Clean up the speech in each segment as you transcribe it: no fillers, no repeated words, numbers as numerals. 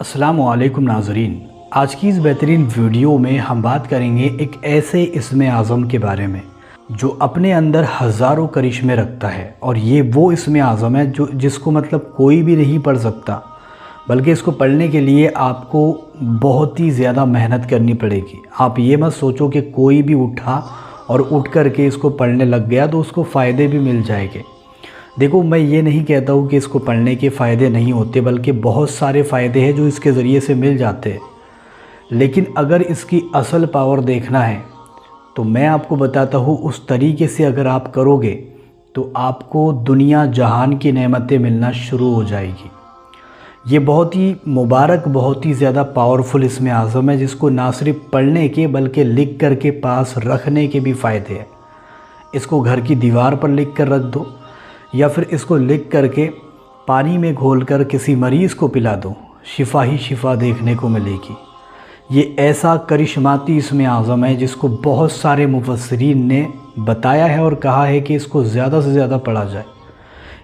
السلام علیکم ناظرین، آج کی اس بہترین ویڈیو میں ہم بات کریں گے ایک ایسے اسم اعظم کے بارے میں جو اپنے اندر ہزاروں کرشمے رکھتا ہے، اور یہ وہ اسم اعظم ہے جس کو کوئی بھی نہیں پڑھ سکتا، بلکہ اس کو پڑھنے کے لیے آپ کو بہت ہی زیادہ محنت کرنی پڑے گی۔ آپ یہ مت سوچو کہ کوئی بھی اٹھا اور اٹھ کر کے اس کو پڑھنے لگ گیا تو اس کو فائدے بھی مل جائیں گے۔ دیکھو، میں یہ نہیں کہتا ہوں کہ اس کو پڑھنے کے فائدے نہیں ہوتے، بلکہ بہت سارے فائدے ہیں جو اس کے ذریعے سے مل جاتے ہیں، لیکن اگر اس کی اصل پاور دیکھنا ہے تو میں آپ کو بتاتا ہوں اس طریقے سے اگر آپ کرو گے تو آپ کو دنیا جہان کی نعمتیں ملنا شروع ہو جائے گی۔ یہ بہت ہی مبارک، بہت ہی زیادہ پاورفل اسم اعظم ہے، جس کو نہ صرف پڑھنے کے بلکہ لکھ کر کے پاس رکھنے کے بھی فائدے ہیں۔ اس کو گھر کی دیوار پر لکھ کر رکھ دو، یا پھر اس کو لکھ کر کے پانی میں گھول کر کسی مریض کو پلا دو، شفا ہی شفا دیکھنے کو ملے گی۔ یہ ایسا کرشماتی اسم اعظم ہے جس کو بہت سارے مفسرین نے بتایا ہے اور کہا ہے کہ اس کو زیادہ سے زیادہ پڑھا جائے۔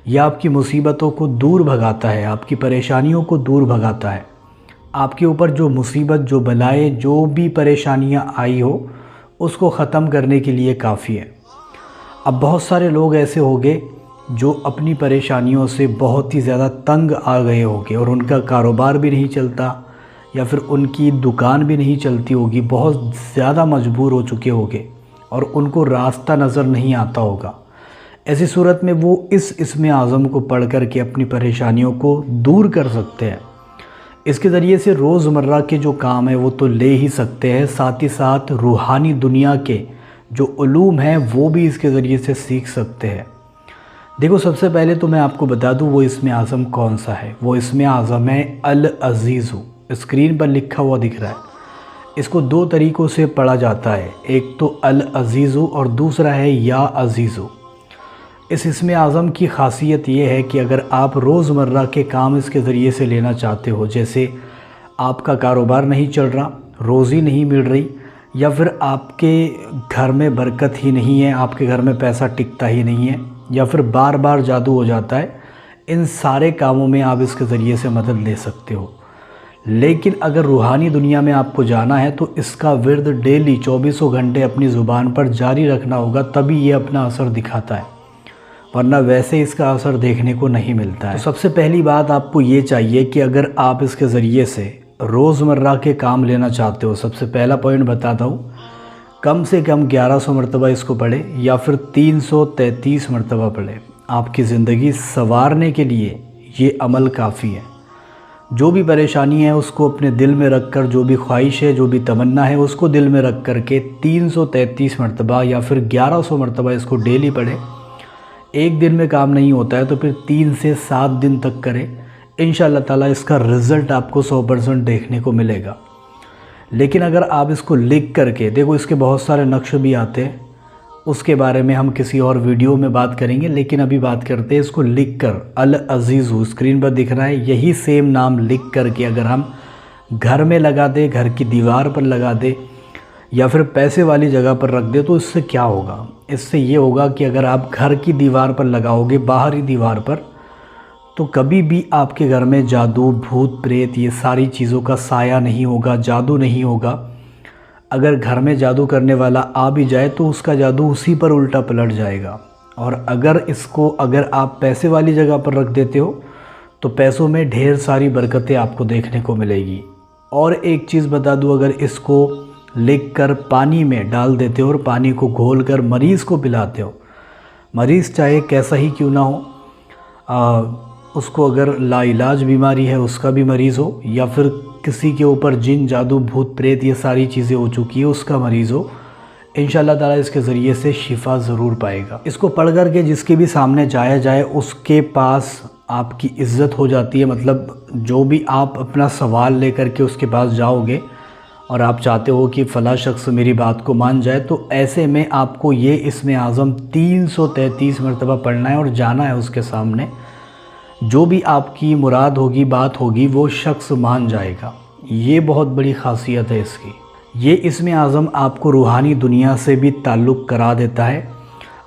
یہ آپ کی مصیبتوں کو دور بھگاتا ہے، آپ کی پریشانیوں کو دور بھگاتا ہے۔ آپ کے اوپر جو مصیبت، جو بلائیں، جو بھی پریشانیاں آئی ہو، اس کو ختم کرنے کے لیے کافی ہے۔ اب بہت سارے لوگ ایسے ہوگے جو اپنی پریشانیوں سے بہت ہی زیادہ تنگ آ گئے ہوگے، اور ان کا کاروبار بھی نہیں چلتا، یا پھر ان کی دکان بھی نہیں چلتی ہوگی، بہت زیادہ مجبور ہو چکے ہوگے اور ان کو راستہ نظر نہیں آتا ہوگا۔ ایسی صورت میں وہ اس اسم اعظم کو پڑھ کر کے اپنی پریشانیوں کو دور کر سکتے ہیں۔ اس کے ذریعے سے روزمرہ کے جو کام ہیں وہ تو لے ہی سکتے ہیں، ساتھ ہی ساتھ روحانی دنیا کے جو علوم ہیں وہ بھی اس کے ذریعے سے سیکھ سکتے ہیں۔ دیکھو، سب سے پہلے تو میں آپ کو بتا دوں وہ اسم اعظم کون سا ہے۔ وہ اسم اعظم ہے العزیز۔ اسکرین پر لکھا ہوا دکھ رہا ہے۔ اس کو دو طریقوں سے پڑھا جاتا ہے، ایک تو العزیز اور دوسرا ہے یا عزیز۔ اس اسم اعظم کی خاصیت یہ ہے کہ اگر آپ روزمرہ کے کام اس کے ذریعے سے لینا چاہتے ہو، جیسے آپ کا کاروبار نہیں چل رہا، روزی نہیں مل رہی، یا پھر آپ کے گھر میں برکت ہی نہیں ہے، آپ کے گھر میں پیسہ ٹکتا ہی نہیں ہے، یا پھر بار بار جادو ہو جاتا ہے، ان سارے کاموں میں آپ اس کے ذریعے سے مدد لے سکتے ہو۔ لیکن اگر روحانی دنیا میں آپ کو جانا ہے تو اس کا ورد ڈیلی 24 گھنٹے اپنی زبان پر جاری رکھنا ہوگا، تبھی یہ اپنا اثر دکھاتا ہے، ورنہ ویسے اس کا اثر دیکھنے کو نہیں ملتا ہے۔ تو سب سے پہلی بات آپ کو یہ چاہیے کہ اگر آپ اس کے ذریعے سے روزمرہ کے کام لینا چاہتے ہو، سب سے پہلا پوائنٹ بتاتا ہوں، کم سے کم 1100 مرتبہ اس کو پڑھے یا پھر 333 مرتبہ پڑھے۔ آپ کی زندگی سنوارنے کے لیے یہ عمل کافی ہے۔ جو بھی پریشانی ہے اس کو اپنے دل میں رکھ کر، جو بھی خواہش ہے، جو بھی تمنا ہے، اس کو دل میں رکھ کر کے 333 مرتبہ یا پھر 1100 مرتبہ اس کو ڈیلی پڑھے۔ ایک دن میں کام نہیں ہوتا ہے تو پھر 3 سے 7 دن تک کرے، انشاءاللہ تعالیٰ اس کا رزلٹ آپ کو 100% دیکھنے کو ملے گا۔ لیکن اگر آپ اس کو لکھ کر کے، دیکھو اس کے بہت سارے نقش بھی آتے ہیں، اس کے بارے میں ہم کسی اور ویڈیو میں بات کریں گے، لیکن ابھی بات کرتے ہیں اس کو لکھ کر العزیز، اسکرین پر دکھ رہا ہے، یہی سیم نام لکھ کر کے اگر ہم گھر میں لگا دیں، گھر کی دیوار پر لگا دیں، یا پھر پیسے والی جگہ پر رکھ دیں، تو اس سے کیا ہوگا؟ اس سے یہ ہوگا کہ اگر آپ گھر کی دیوار پر لگاؤ گے، باہری دیوار پر، تو کبھی بھی آپ کے گھر میں جادو، بھوت پریت، یہ ساری چیزوں کا سایہ نہیں ہوگا، جادو نہیں ہوگا۔ اگر گھر میں جادو کرنے والا آ بھی جائے تو اس کا جادو اسی پر الٹا پلٹ جائے گا۔ اور اگر آپ پیسے والی جگہ پر رکھ دیتے ہو تو پیسوں میں ڈھیر ساری برکتیں آپ کو دیکھنے کو ملے گی۔ اور ایک چیز بتا دوں، اگر اس کو لکھ کر پانی میں ڈال دیتے ہو اور پانی کو گھول کر مریض کو پلاتے ہو، مریض چاہے کیسا ہی کیوں نہ ہو، اس کو اگر لا علاج بیماری ہے، اس کا بھی مریض ہو، یا پھر کسی کے اوپر جن، جادو، بھوت پریت، یہ ساری چیزیں ہو چکی ہے، اس کا مریض ہو، انشاءاللہ تعالیٰ اس کے ذریعے سے شفا ضرور پائے گا۔ اس کو پڑھ کر کے جس کے بھی سامنے جایا جائے، اس کے پاس آپ کی عزت ہو جاتی ہے۔ مطلب جو بھی آپ اپنا سوال لے کر کے اس کے پاس جاؤ گے اور آپ چاہتے ہو کہ فلاں شخص میری بات کو مان جائے، تو ایسے میں آپ کو یہ اسم اعظم 333 مرتبہ پڑھنا ہے اور جانا ہے اس کے سامنے۔ جو بھی آپ کی مراد ہوگی، بات ہوگی، وہ شخص مان جائے گا۔ یہ بہت بڑی خاصیت ہے اس کی۔ یہ اسم اعظم آپ کو روحانی دنیا سے بھی تعلق کرا دیتا ہے۔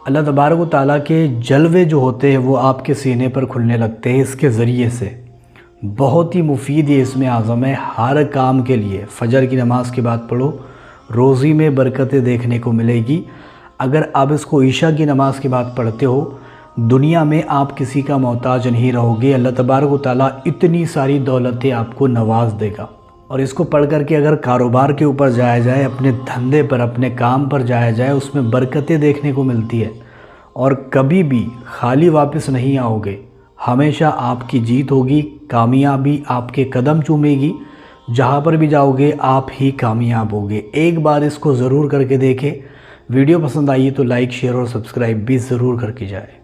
اللہ تبارک و تعالیٰ کے جلوے جو ہوتے ہیں وہ آپ کے سینے پر کھلنے لگتے ہیں اس کے ذریعے سے۔ بہت ہی مفید یہ اسم اعظم ہے ہر کام کے لیے۔ فجر کی نماز کے بعد پڑھو، روزی میں برکتیں دیکھنے کو ملے گی۔ اگر آپ اس کو عشاء کی نماز کے بعد پڑھتے ہو، دنیا میں آپ کسی کا محتاج نہیں رہو گے، اللہ تبارک و تعالیٰ اتنی ساری دولتیں آپ کو نواز دے گا۔ اور اس کو پڑھ کر کے اگر کاروبار کے اوپر جایا جائے، اپنے دھندے پر، اپنے کام پر جایا جائے، اس میں برکتیں دیکھنے کو ملتی ہے اور کبھی بھی خالی واپس نہیں آؤ گے۔ ہمیشہ آپ کی جیت ہوگی، کامیابی آپ کے قدم چومے گی، جہاں پر بھی جاؤ گے آپ ہی کامیاب ہوگے۔ ایک بار اس کو ضرور کر کے دیکھیں۔ ویڈیو پسند آئی تو لائک، شیئر اور سبسکرائب بھی ضرور کر کے جائے۔